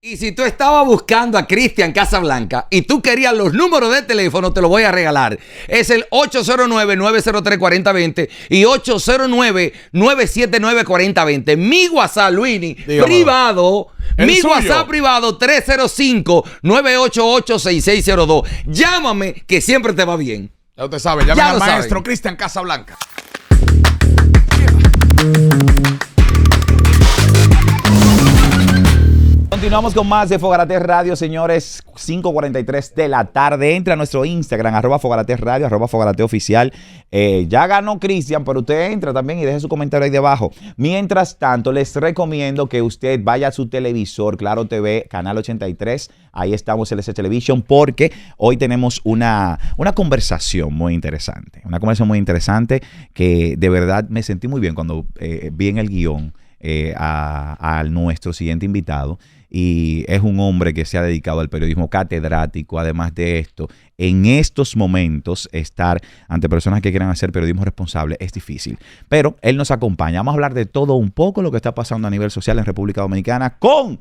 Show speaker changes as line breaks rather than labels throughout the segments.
Y si tú estabas buscando a Cristian Casablanca y tú querías los números de teléfono, te los voy a regalar. Es el 809-903-4020 y 809-979-4020. Mi WhatsApp, Luini, privado. Mi WhatsApp privado, 305-988-6602. Llámame, que siempre te va bien.
Ya usted sabe, llame al maestro Cristian Casablanca.
Continuamos con más de Fogarate Radio, señores. 5:43 de la tarde. Entra a nuestro Instagram, @Fogarate Radio, @Fogarate Oficial. Ya ganó Cristian, pero usted entra también y deje su comentario ahí debajo. Mientras tanto, les recomiendo que usted vaya a su televisor, Claro TV, Canal 83. Ahí estamos, LC Television, porque hoy tenemos una conversación muy interesante. Una conversación muy interesante que de verdad me sentí muy bien cuando vi en el guión a nuestro siguiente invitado. Y es un hombre que se ha dedicado al periodismo, catedrático. Además de esto, en estos momentos estar ante personas que quieran hacer periodismo responsable es difícil, pero él nos acompaña. Vamos a hablar de todo un poco lo que está pasando a nivel social en República Dominicana con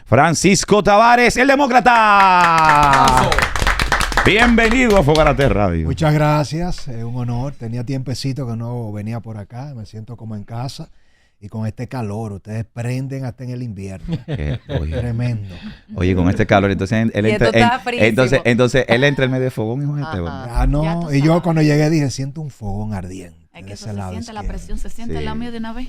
Francisco Tavares, el demócrata. Bienvenido a Fogarate Radio.
Muchas gracias, es un honor. Tenía tiempecito que no venía por acá, me siento como en casa. Y con este calor, ustedes prenden hasta en el invierno. Tremendo.
Oye, con este calor, entonces él entra en medio de fogón, hijo de este.
No, y yo cuando llegué dije, siento un fogón ardiente.
Es que eso se siente, la presión se siente en la mía de una vez.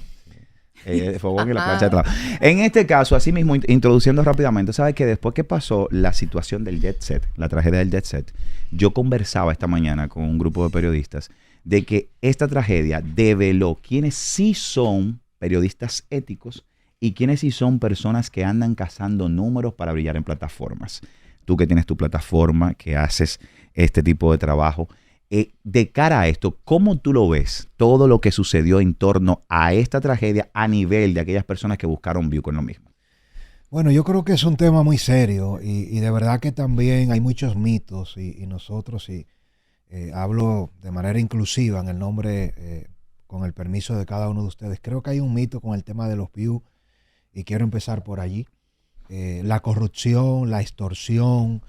El fogón y la plancha de trabajo. En este caso, así mismo, introduciendo rápidamente, ¿sabes que después que pasó la situación del Jet Set, la tragedia del Jet Set, yo conversaba esta mañana con un grupo de periodistas de que esta tragedia develó quiénes sí son periodistas éticos y quienes sí son personas que andan cazando números para brillar en plataformas. Tú que tienes tu plataforma, que haces este tipo de trabajo, de cara a esto, ¿cómo tú lo ves? Todo lo que sucedió en torno a esta tragedia a nivel de aquellas personas que buscaron view con lo mismo.
Bueno, yo creo que es un tema muy serio y de verdad que también hay muchos mitos y nosotros, hablo de manera inclusiva en el nombre con el permiso de cada uno de ustedes. Creo que hay un mito con el tema de los views y quiero empezar por allí. La corrupción, la extorsión,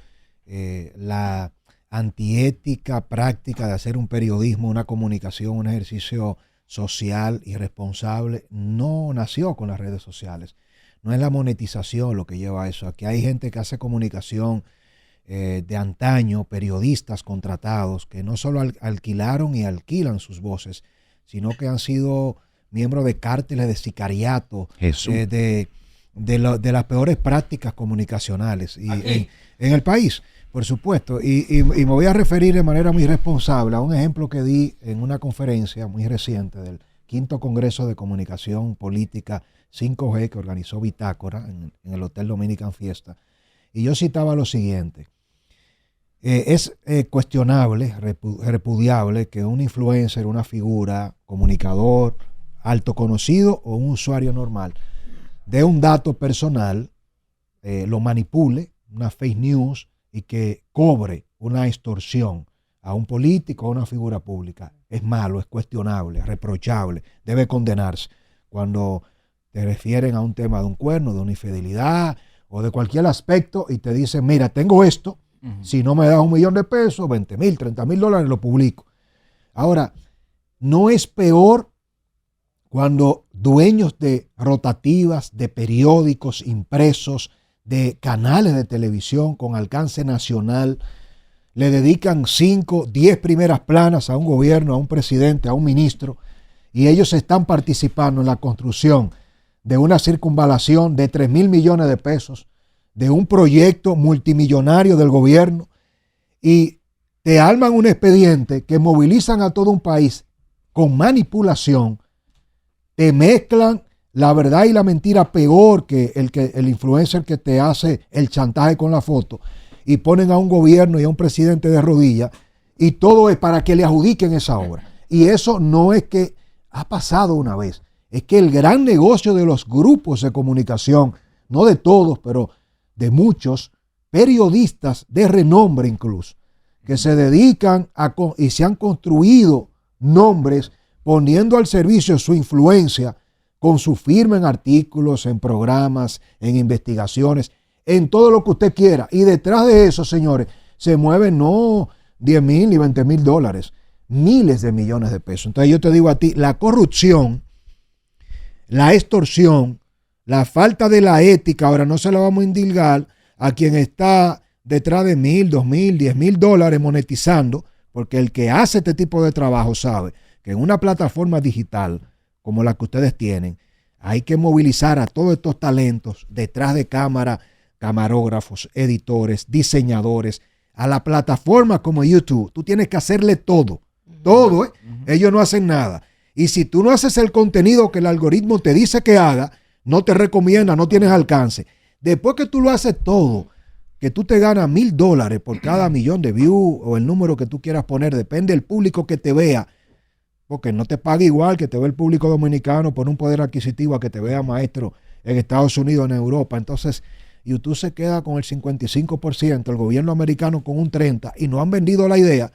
la antiética práctica de hacer un periodismo, una comunicación, un ejercicio social y responsable no nació con las redes sociales. No es la monetización lo que lleva a eso. Aquí hay gente que hace comunicación de antaño, periodistas contratados que no solo alquilaron y alquilan sus voces, sino que han sido miembros de cárteles de sicariato, de las peores prácticas comunicacionales en el país, por supuesto. Y me voy a referir de manera muy responsable a un ejemplo que di en una conferencia muy reciente del 5º Congreso de Comunicación Política 5G que organizó Bitácora en el Hotel Dominican Fiesta. Y yo citaba lo siguiente. Es cuestionable, repudiable que un influencer, una figura, comunicador, alto conocido o un usuario normal dé un dato personal, lo manipule, una fake news y que cobre una extorsión a un político o a una figura pública. Es malo, es cuestionable, es reprochable, debe condenarse. Cuando te refieren a un tema de un cuerno, de una infidelidad o de cualquier aspecto y te dicen, mira, tengo esto, si no me das $1 millón de pesos, 20,000, 30,000 dólares, lo publico. Ahora, no es peor cuando dueños de rotativas, de periódicos impresos, de canales de televisión con alcance nacional, le dedican 5, 10 primeras planas a un gobierno, a un presidente, a un ministro, y ellos están participando en la construcción de una circunvalación de 3,000 millones de pesos, de un proyecto multimillonario del gobierno, y te arman un expediente que movilizan a todo un país con manipulación, te mezclan la verdad y la mentira peor que el influencer que te hace el chantaje con la foto, y ponen a un gobierno y a un presidente de rodillas, y todo es para que le adjudiquen esa obra. Y eso no es que ha pasado una vez, es que el gran negocio de los grupos de comunicación, no de todos, pero de muchos periodistas de renombre incluso, que se dedican y se han construido nombres poniendo al servicio su influencia con su firma en artículos, en programas, en investigaciones. en todo lo que usted quiera. Y detrás de eso, señores, se mueven no 10,000 ni 20,000 dólares, miles de millones de pesos. Entonces yo te digo a ti, la corrupción, la extorsión, la falta de la ética, ahora no se la vamos a indilgar a quien está detrás de 1,000, 2,000, 10,000 dólares monetizando, porque el que hace este tipo de trabajo sabe que en una plataforma digital como la que ustedes tienen, hay que movilizar a todos estos talentos detrás de cámara, camarógrafos, editores, diseñadores, a la plataforma como YouTube. Tú tienes que hacerle todo, todo, ¿eh? Ellos no hacen nada. Y si tú no haces el contenido que el algoritmo te dice que haga, no te recomienda, no tienes alcance. Después que tú lo haces todo, que tú te ganas $1,000 por cada millón de views o el número que tú quieras poner, depende del público que te vea, porque no te paga igual que te ve el público dominicano por un poder adquisitivo a que te vea maestro en Estados Unidos, en Europa. Entonces, YouTube se queda con el 55%, el gobierno americano con un 30%, y no han vendido la idea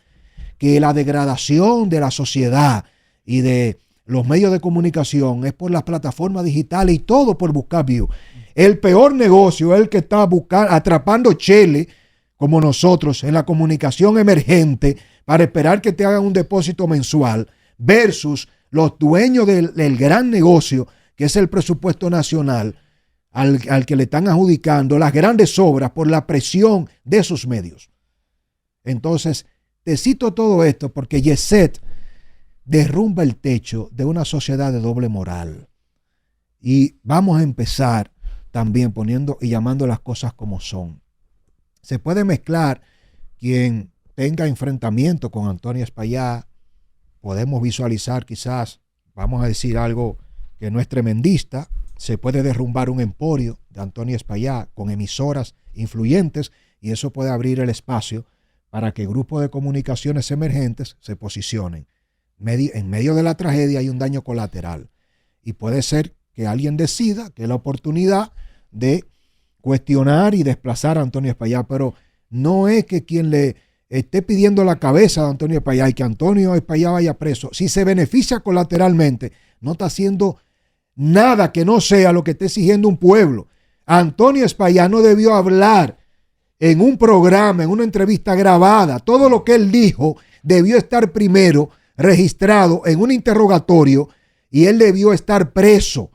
que la degradación de la sociedad y de los medios de comunicación es por las plataformas digitales y todo por buscar views. El peor negocio es el que está atrapando chele, como nosotros, en la comunicación emergente para esperar que te hagan un depósito mensual, versus los dueños del gran negocio, que es el presupuesto nacional, al que le están adjudicando las grandes obras por la presión de sus medios. Entonces, te cito todo esto porque Yeset derrumba el techo de una sociedad de doble moral. Y vamos a empezar también poniendo y llamando las cosas como son. Se puede mezclar quien tenga enfrentamiento con Antonio Espaillá. Podemos visualizar quizás, vamos a decir algo que no es tremendista, se puede derrumbar un emporio de Antonio Espaillá con emisoras influyentes y eso puede abrir el espacio para que grupos de comunicaciones emergentes se posicionen. En medio de la tragedia hay un daño colateral y puede ser que alguien decida que es la oportunidad de cuestionar y desplazar a Antonio Espaillá, pero no es que quien le esté pidiendo la cabeza de Antonio Espaillá y que Antonio Espaillá vaya preso, si se beneficia colateralmente, no está haciendo nada que no sea lo que esté exigiendo un pueblo. Antonio Espaillá no debió hablar en un programa, en una entrevista grabada. Todo lo que él dijo debió estar primero registrado en un interrogatorio y él debió estar preso.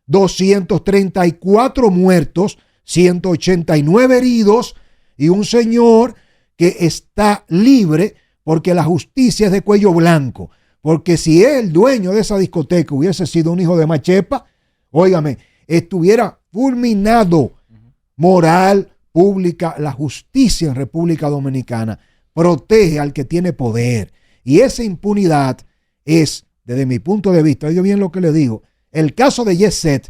234 muertos, 189 heridos y un señor que está libre porque la justicia es de cuello blanco. Porque si el dueño de esa discoteca hubiese sido un hijo de machepa, óigame, estuviera fulminado. Moral pública, la justicia en República Dominicana protege al que tiene poder. Y esa impunidad es, desde mi punto de vista, oiga bien lo que le digo, el caso de Yeset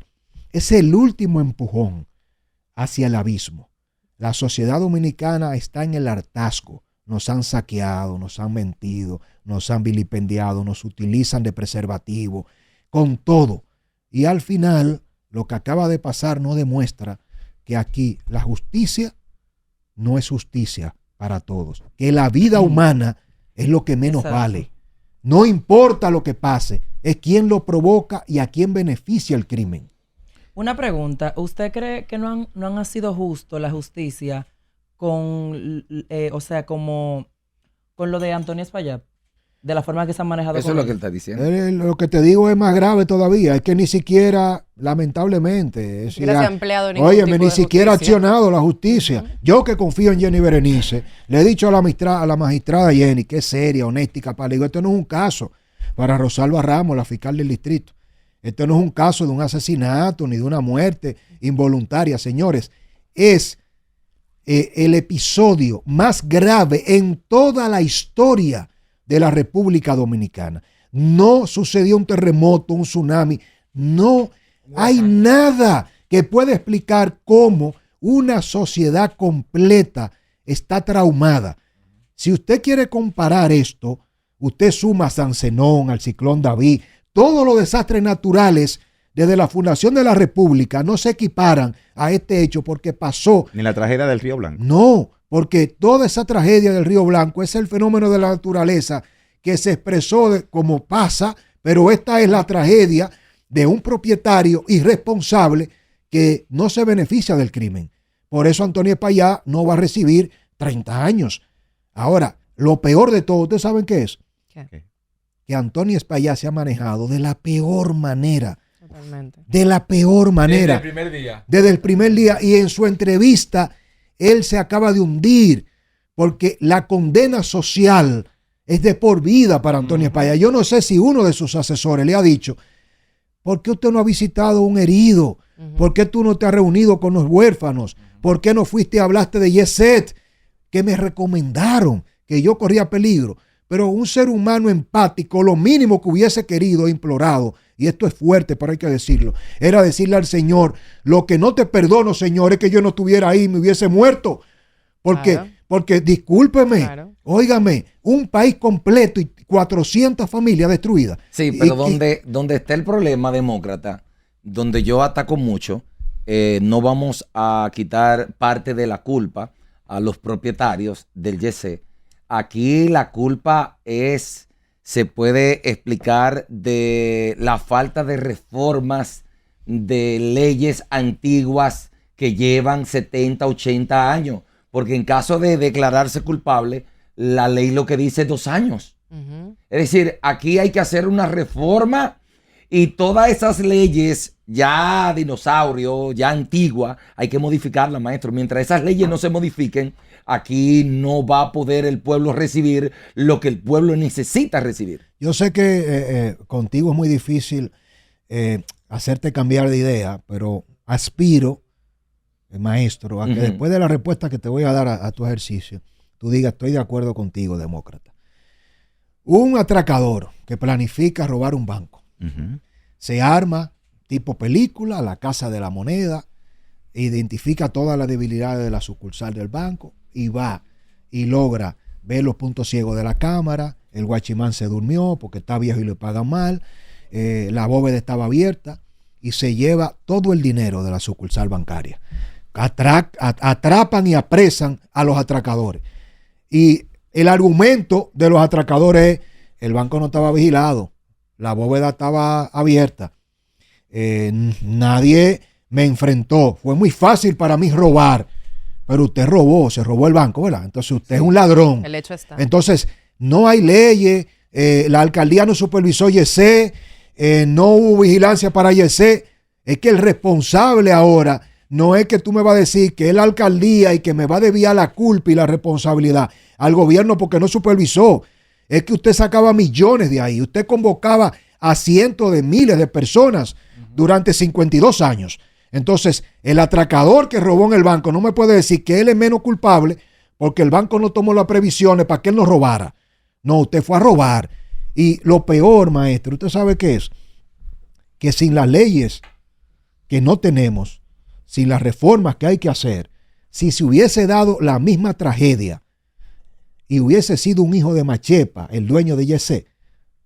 es el último empujón hacia el abismo. La sociedad dominicana está en el hartazgo. Nos han saqueado, nos han mentido, nos han vilipendiado, nos utilizan de preservativo, con todo. Y al final, lo que acaba de pasar no demuestra que aquí la justicia no es justicia para todos. Que la vida humana es lo que menos vale. No importa lo que pase, es quién lo provoca y a quién beneficia el crimen.
Una pregunta, ¿usted cree que no han sido justo la justicia con, como con lo de Antonio Espaillá? De la forma que se han manejado.
Eso es lo que él está diciendo.
Lo que te digo es más grave todavía, es que ni siquiera, lamentablemente, ni siquiera ha accionado la justicia. Yo que confío en Jenny Berenice, le he dicho a la magistrada Jenny, que es seria, honesta y capaz, le digo, esto no es un caso para Rosalba Ramos, la fiscal del distrito. Esto no es un caso de un asesinato ni de una muerte involuntaria, señores. Es el episodio más grave en toda la historia de la República Dominicana. No sucedió un terremoto, un tsunami. No hay nada que pueda explicar cómo una sociedad completa está traumada. Si usted quiere comparar esto, usted suma a San Zenón, al ciclón David, todos los desastres naturales desde la fundación de la República no se equiparan a este hecho porque pasó.
Ni la tragedia del Río Blanco.
No, porque toda esa tragedia del Río Blanco es el fenómeno de la naturaleza que se expresó como pasa, pero esta es la tragedia de un propietario irresponsable que no se beneficia del crimen. Por eso Antonio Espaillá no va a recibir 30 años. Ahora, lo peor de todo, ¿ustedes saben qué es?
¿Qué?
Que Antonio Espaillá se ha manejado de la peor manera.
Totalmente.
De la peor manera.
Desde el primer día.
Desde el primer día. Y en su entrevista, él se acaba de hundir porque la condena social es de por vida para Antonio Espaillá. Yo no sé si uno de sus asesores le ha dicho, ¿por qué usted no ha visitado a un herido? ¿Por qué tú no te has reunido con los huérfanos? ¿Por qué no fuiste y hablaste de Yeset? Que me recomendaron que yo corría peligro. Pero un ser humano empático, lo mínimo que hubiese querido, implorado, y esto es fuerte, pero hay que decirlo, era decirle al Señor, lo que no te perdono, Señor, es que yo no estuviera ahí y me hubiese muerto. Porque discúlpeme, óigame, un país completo y 400 familias destruidas.
Sí, pero donde está el problema, demócrata, donde yo ataco mucho, no vamos a quitar parte de la culpa a los propietarios del YC. Aquí la culpa se puede explicar de la falta de reformas de leyes antiguas que llevan 70, 80 años. Porque en caso de declararse culpable, la ley lo que dice es 2 años. Es decir, aquí hay que hacer una reforma y todas esas leyes ya dinosaurio, ya antigua, hay que modificarlas, maestro. Mientras esas leyes no se modifiquen, aquí no va a poder el pueblo recibir lo que el pueblo necesita recibir.
Yo sé que contigo es muy difícil hacerte cambiar de idea, pero aspiro, maestro, a que después de la respuesta que te voy a dar a tu ejercicio, tú digas, estoy de acuerdo contigo, demócrata. Un atracador que planifica robar un banco, se arma tipo película, la Casa de la Moneda, identifica todas las debilidades de la sucursal del banco y va y logra ver los puntos ciegos de la cámara. El guachimán se durmió porque está viejo y le pagan mal, la bóveda estaba abierta y se lleva todo el dinero de la sucursal bancaria. Atrapan y apresan a los atracadores. Y el argumento de los atracadores es, el banco no estaba vigilado, la bóveda estaba abierta, nadie me enfrentó, fue muy fácil para mí robar, pero usted robó, se robó el banco, ¿verdad? Entonces usted es un ladrón. El hecho está. Entonces no hay leyes, la alcaldía no supervisó YC, no hubo vigilancia para YC. Es que el responsable ahora no es que tú me vas a decir que es la alcaldía y que me va a desviar la culpa y la responsabilidad al gobierno porque no supervisó. Es que usted sacaba millones de ahí. Usted convocaba a cientos de miles de personas durante 52 años. Entonces, el atracador que robó en el banco no me puede decir que él es menos culpable porque el banco no tomó las previsiones para que él no robara. No, usted fue a robar. Y lo peor, maestro, ¿usted sabe qué es? Que sin las leyes que no tenemos, sin las reformas que hay que hacer, si se hubiese dado la misma tragedia y hubiese sido un hijo de Machepa, el dueño de YC,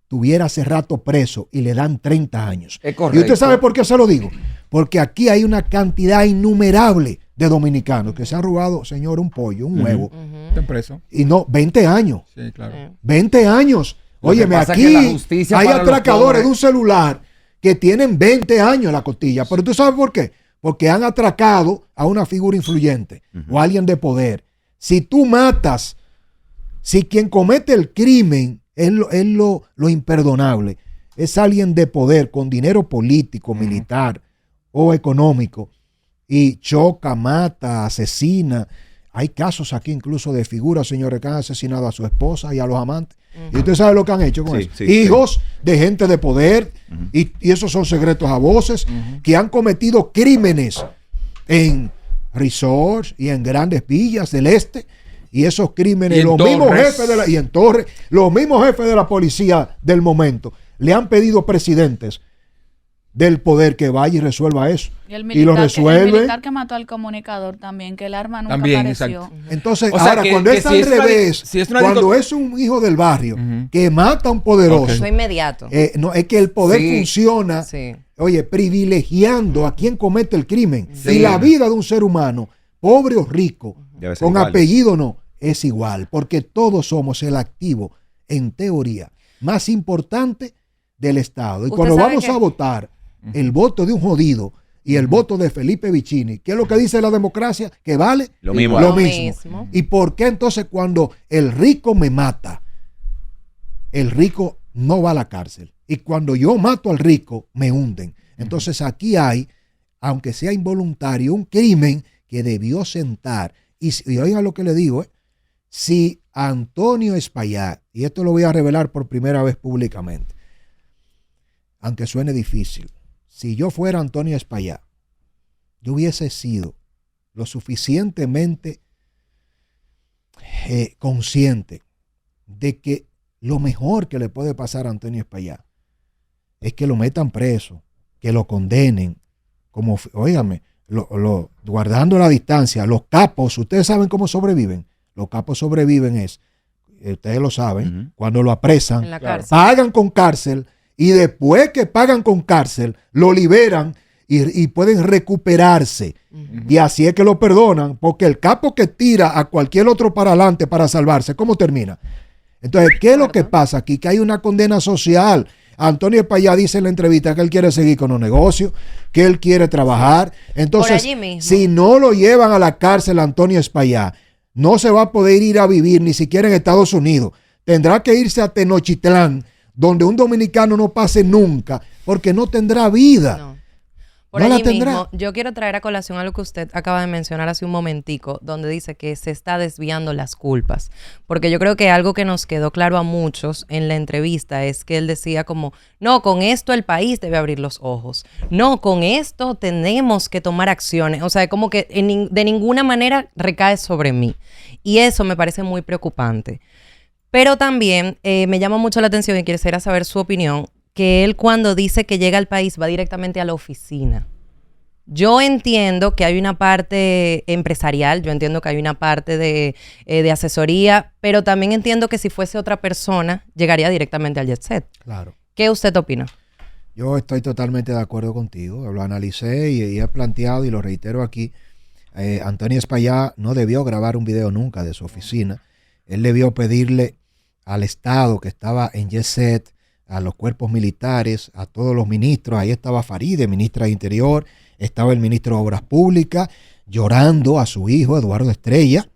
tuviera hace rato preso y le dan 30 años. Es correcto. ¿Y usted sabe por qué se lo digo? Porque aquí hay una cantidad innumerable de dominicanos que se han robado, señor, un pollo, un huevo.
Están presos.
Y no, 20 años.
Sí, claro.
20 años. Óyeme, aquí hay atracadores de un celular que tienen 20 años en la costilla. Pero ¿tú sabes por qué? Porque han atracado a una figura influyente o a alguien de poder. Si tú matas, si quien comete el crimen es lo imperdonable, es alguien de poder con dinero político, militar o económico y choca, mata, asesina. Hay casos aquí incluso de figuras, señores, que han asesinado a su esposa y a los amantes. ¿Y usted sabe lo que han hecho con eso? Hijos de gente de poder, y esos son secretos a voces, que han cometido crímenes en resorts y en grandes villas del este. Y esos crímenes, los mismos jefes de y en Torres, los mismos jefes de la policía del momento le han pedido presidentes del poder que vaya y resuelva eso. Y lo resuelve.
El militar que mató al comunicador también, que el arma nunca apareció.
Exacto.
Entonces, ahora, cuando es al revés, cuando es un hijo del barrio que mata a un poderoso,
eso inmediato.
No, es que el poder funciona, oye, privilegiando a quien comete el crimen. Y la vida de un ser humano, pobre o rico, con igual. Apellido no, es igual, porque todos somos el activo, en teoría, más importante del Estado. Y cuando vamos a votar, el voto de un jodido y el voto de Felipe Vicini. ¿Qué es lo que dice la democracia? Que vale
lo mismo.
Lo mismo. ¿Y por qué entonces cuando el rico me mata, el rico no va a la cárcel? Y cuando yo mato al rico, me hunden. Entonces aquí hay, aunque sea involuntario, un crimen que debió sentar. Y oigan lo que le digo, si Antonio Espaillat, y esto lo voy a revelar por primera vez públicamente, aunque suene difícil, si yo fuera Antonio Espaillat, yo hubiese sido lo suficientemente consciente de que lo mejor que le puede pasar a Antonio Espaillat es que lo metan preso, que lo condenen, como, óigame, guardando la distancia. Los capos, ustedes saben cómo sobreviven. Los capos sobreviven ustedes lo saben, cuando lo apresan, pagan con cárcel, y después que pagan con cárcel, lo liberan y pueden recuperarse. Y así es que lo perdonan, porque el capo que tira a cualquier otro para adelante para salvarse, ¿cómo termina? Entonces, ¿qué es lo que pasa aquí? Que hay una condena social. Antonio Espaillat dice en la entrevista que él quiere seguir con los negocios, que él quiere trabajar. Entonces, si no lo llevan a la cárcel a Antonio Espaillat, no se va a poder ir a vivir ni siquiera en Estados Unidos. Tendrá que irse a Tenochtitlán, donde un dominicano no pase nunca, porque no tendrá vida.
No. Por allí mismo, yo quiero traer a colación algo que usted acaba de mencionar hace un momentico, donde dice que se está desviando las culpas. Porque yo creo que algo que nos quedó claro a muchos en la entrevista es que él decía como, no, con esto el país debe abrir los ojos. No, con esto tenemos que tomar acciones. O sea, como que de ninguna manera recae sobre mí. Y eso me parece muy preocupante. Pero también me llama mucho la atención y quisiera saber su opinión, que él cuando dice que llega al país va directamente a la oficina. Yo entiendo que hay una parte empresarial, yo entiendo que hay una parte de asesoría, pero también entiendo que si fuese otra persona, llegaría directamente al jet set.
Claro.
¿Qué usted opina?
Yo estoy totalmente de acuerdo contigo. Lo analicé y he planteado y lo reitero aquí. Antonio Espaillat no debió grabar un video nunca de su oficina. Él debió pedirle al Estado que estaba en jet set, a los cuerpos militares, a todos los ministros. Ahí estaba Faride, ministra de Interior, estaba el ministro de Obras Públicas, llorando a su hijo, Eduardo Estrella,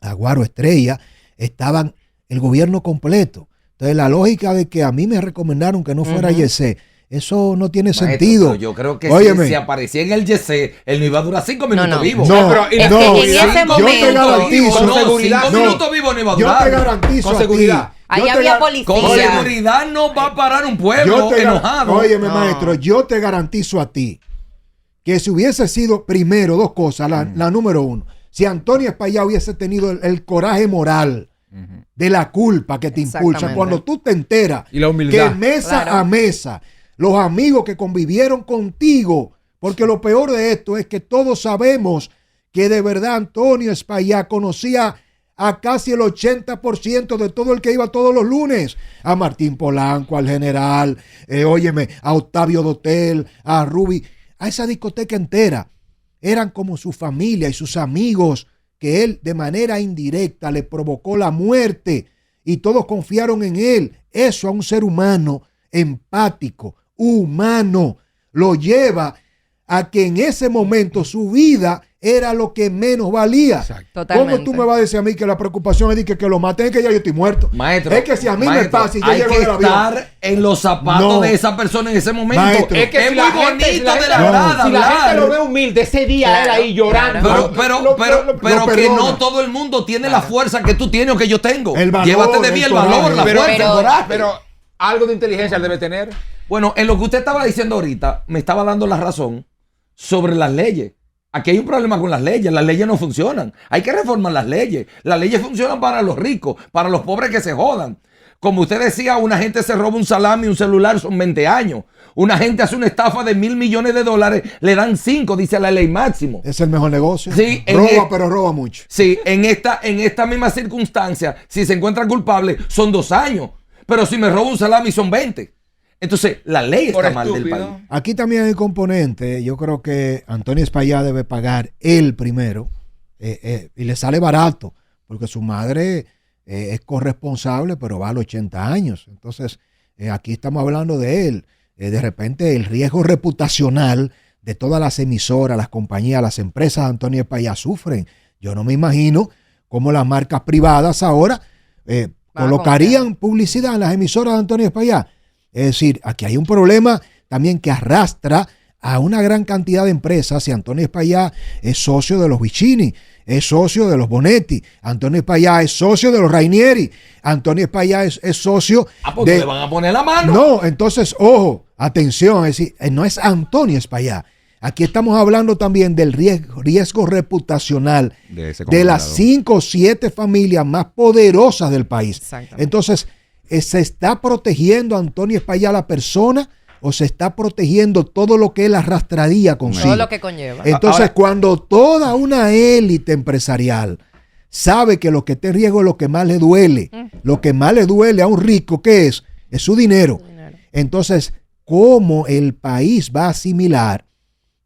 Aguaro Estrella, estaban el gobierno completo. Entonces la lógica de que a mí me recomendaron que no fuera YC, eso no tiene sentido.
Yo creo que
Óyeme,
si aparecía en el YC, él no iba a durar 5 minutos vivo.
No,
pero en ese momento,
yo te garantizo,
con seguridad, 5 minutos vivo no iba a durar.
Yo te garantizo
con seguridad.
Ahí había policía.
Con seguridad no va a parar un pueblo enojado.
Óyeme, maestro, yo te garantizo a ti que si hubiese sido primero dos cosas, la número uno, si Antonio Espaillat hubiese tenido el coraje moral de la culpa que te impulsa, cuando tú te enteras
y la humildad,
que mesa a mesa, los amigos que convivieron contigo, porque lo peor de esto es que todos sabemos que de verdad Antonio Espaillat conocía a casi el 80% de todo el que iba todos los lunes, a Martín Polanco, al general, a Octavio Dotel, a Ruby, a esa discoteca entera. Eran como su familia y sus amigos que él de manera indirecta le provocó la muerte y todos confiaron en él. Eso a un ser humano empático, humano, lo lleva a que en ese momento su vida era lo que menos valía. ¿Cómo tú me vas a decir a mí que la preocupación es de que lo maten, que ya yo estoy muerto?
Maestro,
es que si a mí me pasa y yo
hay
llego
que
del avión,
estar en los zapatos de esa persona en ese momento.
Maestro,
es que
es
si
muy bonito de la verdad.
Si la gente lo ve humilde ese día, él ahí llorando.
Pero que no todo el mundo tiene la fuerza que tú tienes o que yo tengo.
El valor,
llévate de mí el valor, la fuerza, el coraje.
Pero algo de inteligencia él debe tener.
Bueno, en lo que usted estaba diciendo ahorita, me estaba dando la razón sobre las leyes. Aquí hay un problema con las leyes no funcionan. Hay que reformar las leyes. Las leyes funcionan para los ricos, para los pobres que se jodan. Como usted decía, una gente se roba un salami, un celular, son 20 años. Una gente hace una estafa de $1,000 millones, le dan 5, dice la ley máximo.
Es el mejor negocio.
Sí,
pero roba mucho.
Sí, en esta misma circunstancia, si se encuentra culpable, son 2 años. Pero si me robo un salami, son 20. Entonces, la ley está mal del país.
Aquí también hay componente. Yo creo que Antonio Espaillat debe pagar él primero y le sale barato porque su madre es corresponsable, pero va a los 80 años. Entonces, aquí estamos hablando de él. De repente, el riesgo reputacional de todas las emisoras, las compañías, las empresas de Antonio Espaillá sufren. Yo no me imagino cómo las marcas privadas ahora colocarían publicidad en las emisoras de Antonio Espaillá. Es decir, aquí hay un problema también que arrastra a una gran cantidad de empresas. Y Antonio Espaillá es socio de los Vicini, es socio de los Bonetti, Antonio Espaillá es socio de los Rainieri, Antonio Espaillá es socio
de... ¿Le van a poner la mano?
No, entonces, ojo, atención, es decir, no es Antonio Espaillá. Aquí estamos hablando también del riesgo reputacional de las 5 o 7 familias más poderosas del país. Entonces, ¿se está protegiendo a Antonio Espaillá la persona o se está protegiendo todo lo que él arrastraría consigo?
Todo lo que conlleva.
Entonces, ahora, cuando toda una élite empresarial sabe que lo que está en riesgo es lo que más le duele, lo que más le duele a un rico, ¿qué es? Es su dinero. Entonces, ¿cómo el país va a asimilar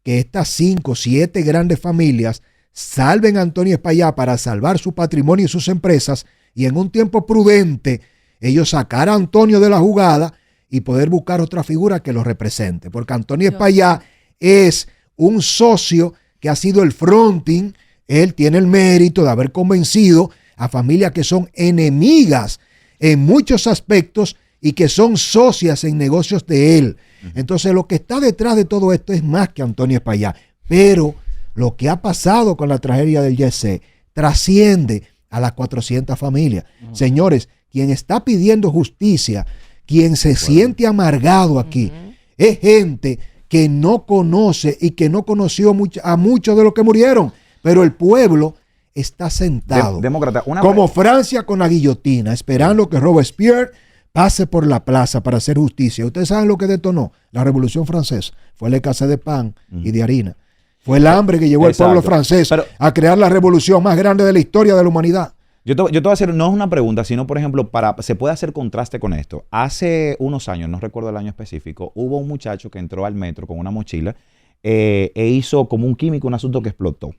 que estas 5 o 7 grandes familias salven a Antonio Espaillá para salvar su patrimonio y sus empresas, y en un tiempo prudente ellos sacar a Antonio de la jugada y poder buscar otra figura que lo represente? Porque Antonio Espaillá es un socio que ha sido el fronting. Él tiene el mérito de haber convencido a familias que son enemigas en muchos aspectos y que son socias en negocios de él. Entonces, lo que está detrás de todo esto es más que Antonio Espaillá. Pero lo que ha pasado con la tragedia del YC trasciende a las 400 familias. Señores, quien está pidiendo justicia, quien se siente amargado aquí, es gente que no conoce y que no conoció a muchos de los que murieron. Pero el pueblo está sentado,
demócrata,
como Francia con la guillotina, esperando que Robespierre pase por la plaza para hacer justicia. ¿Ustedes saben lo que detonó la Revolución Francesa? Fue la escasez de pan y de harina. Fue el hambre que llevó al pueblo francés a crear la revolución más grande de la historia de la humanidad.
Yo te voy a hacer, no es una pregunta, sino, por ejemplo, se puede hacer contraste con esto. Hace unos años, no recuerdo el año específico, hubo un muchacho que entró al metro con una mochila e hizo como un químico, un asunto que explotó.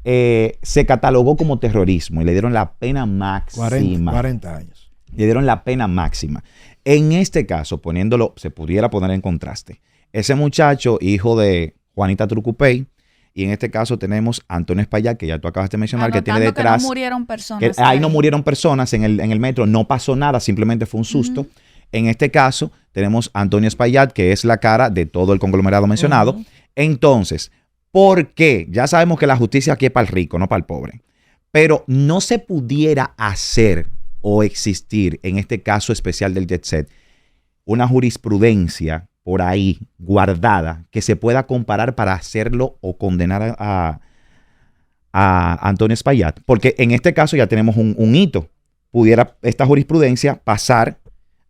Se catalogó como terrorismo y le dieron la pena máxima.
40 años.
Le dieron la pena máxima. En este caso, se pudiera poner en contraste. Ese muchacho, hijo de Juanita Trucupey, y en este caso tenemos a Antonio Espaillá, que ya tú acabas de mencionar, que tiene detrás...
Que no murieron personas.
Ahí no murieron personas en el metro, no pasó nada, simplemente fue un susto. En este caso tenemos a Antonio Espaillá, que es la cara de todo el conglomerado mencionado. Entonces, ¿por qué? Ya sabemos que la justicia aquí es para el rico, no para el pobre. Pero no se pudiera hacer o existir, en este caso especial del Jet Set, una jurisprudencia por ahí guardada que se pueda comparar para hacerlo o condenar a Antonio Espaillá. Porque en este caso ya tenemos un hito. ¿Pudiera esta jurisprudencia pasar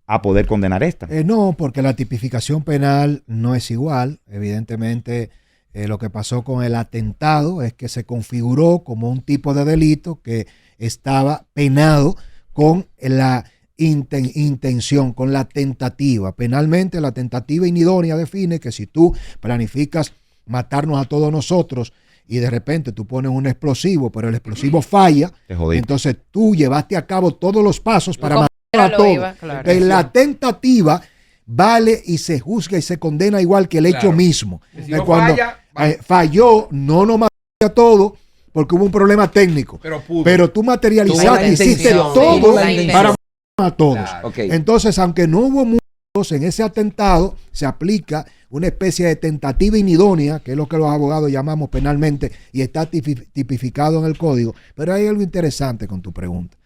a poder condenar esta?
No, porque la tipificación penal no es igual. Evidentemente, lo que pasó con el atentado es que se configuró como un tipo de delito que estaba penado con la intención, con la tentativa. Penalmente, la tentativa inidónea define que si tú planificas matarnos a todos nosotros y de repente tú pones un explosivo, pero el explosivo falla, entonces tú llevaste a cabo todos los pasos para matar a todos. Claro. La tentativa vale y se juzga y se condena igual que el hecho mismo.
Si no
cuando falló, no nos mató a todos porque hubo un problema técnico. Pero tú materializaste, hiciste todo para matar a todos. Entonces, aunque no hubo muertos en ese atentado, se aplica una especie de tentativa inidónea, que es lo que los abogados llamamos penalmente, y está tipificado en el código. Pero hay algo interesante con tu pregunta.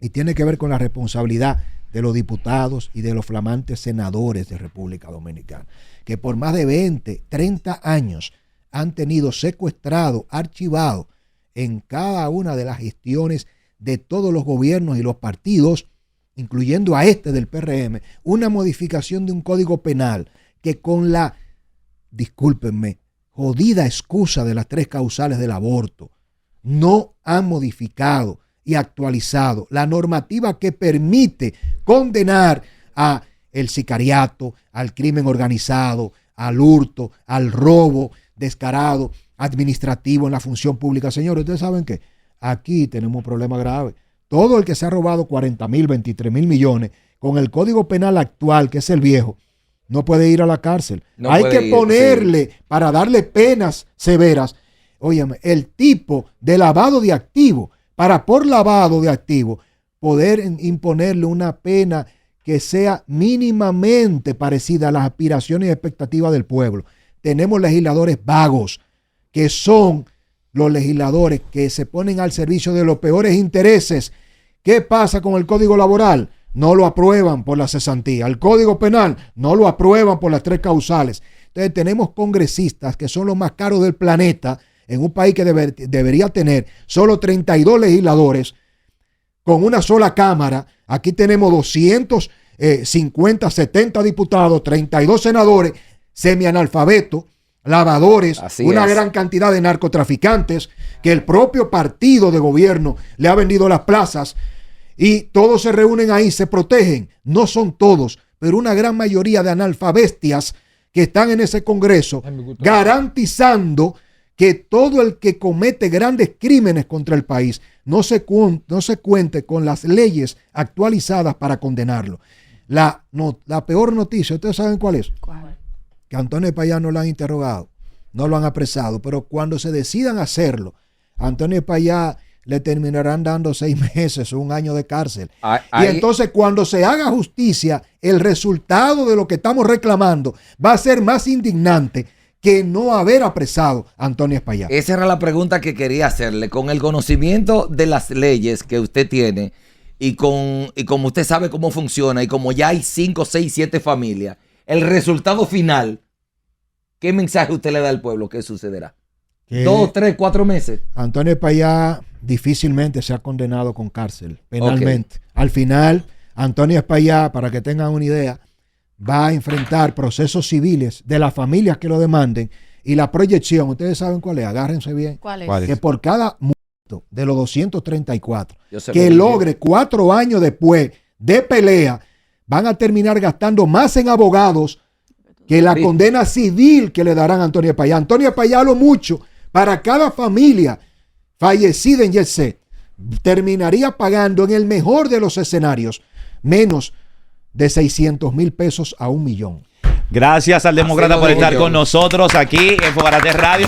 Y tiene que ver con la responsabilidad de los diputados y de los flamantes senadores de República Dominicana, que por más de 20, 30 años han tenido secuestrado, archivado en cada una de las gestiones de todos los gobiernos y los partidos, incluyendo a este del PRM, una modificación de un código penal que con la, discúlpenme, jodida excusa de las 3 causales del aborto, no han modificado y actualizado la normativa que permite condenar a el sicariato, al crimen organizado, al hurto, al robo descarado, administrativo en la función pública. Señores, ustedes saben que aquí tenemos un problema grave. Todo el que se ha robado 40,000, 23,000 millones, con el código penal actual, que es el viejo, no puede ir a la cárcel.
No
Hay
puede
que
ir,
ponerle, para darle penas severas, óyeme, el tipo de lavado de activos, para por lavado de activos poder imponerle una pena que sea mínimamente parecida a las aspiraciones y expectativas del pueblo. Tenemos legisladores vagos, que son los legisladores que se ponen al servicio de los peores intereses. ¿Qué pasa con el Código Laboral? No lo aprueban por la cesantía. El Código Penal no lo aprueban por las 3 causales. Entonces tenemos congresistas que son los más caros del planeta en un país que debería tener solo 32 legisladores con una sola cámara. Aquí tenemos 250, 70 diputados, 32 senadores, semianalfabetos, lavadores, gran cantidad de narcotraficantes que el propio partido de gobierno le ha vendido las plazas, y todos se reúnen ahí, se protegen. No son todos, pero una gran mayoría de analfabestias que están en ese Congreso, garantizando que todo el que comete grandes crímenes contra el país no se cuente con las leyes actualizadas para condenarlo. La peor noticia, ¿ustedes saben cuál es?
¿Cuál?
Que a Antonio Payá no lo han interrogado, no lo han apresado, pero cuando se decidan hacerlo, a Antonio Payá le terminarán dando 6 meses o 1 año de cárcel. Y entonces cuando se haga justicia, el resultado de lo que estamos reclamando va a ser más indignante que no haber apresado a Antonio Espaillá.
Esa era la pregunta que quería hacerle. Con el conocimiento de las leyes que usted tiene y como usted sabe cómo funciona y como ya hay 5, 6, 7 familias, el resultado final, ¿qué mensaje usted le da al pueblo? ¿Qué sucederá? 2, 3, 4 meses.
Antonio Espaillá difícilmente se ha condenado con cárcel penalmente. Okay. Al final, Antonio Espaillá, para que tengan una idea, va a enfrentar procesos civiles de las familias que lo demanden, y la proyección, ustedes saben cuál es, agárrense bien.
¿Cuál es?
Que por cada muerto de los 234 que logre 4 años después de pelea, van a terminar gastando más en abogados que la condena civil que le darán a Antonio Espaillá. Antonio Espaillá, lo mucho, para cada familia fallecida en Yesé, terminaría pagando, en el mejor de los escenarios, menos de 600,000 pesos a 1 millón.
Gracias al demócrata por estar con nosotros aquí en Fogarate Radio.